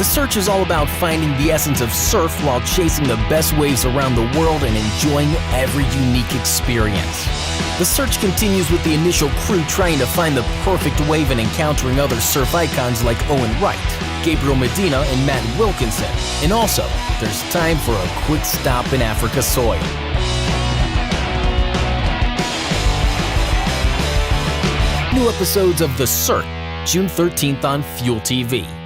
The Search is all about finding the essence of surf while chasing the best waves around the world and enjoying every unique experience. The search continues with the initial crew trying to find the perfect wave and encountering other surf icons like Owen Wright, Gabriel Medina, and Matt Wilkinson. And also, there's time for a quick stop in Africa soil. New episodes of The Search, June 13th on Fuel TV.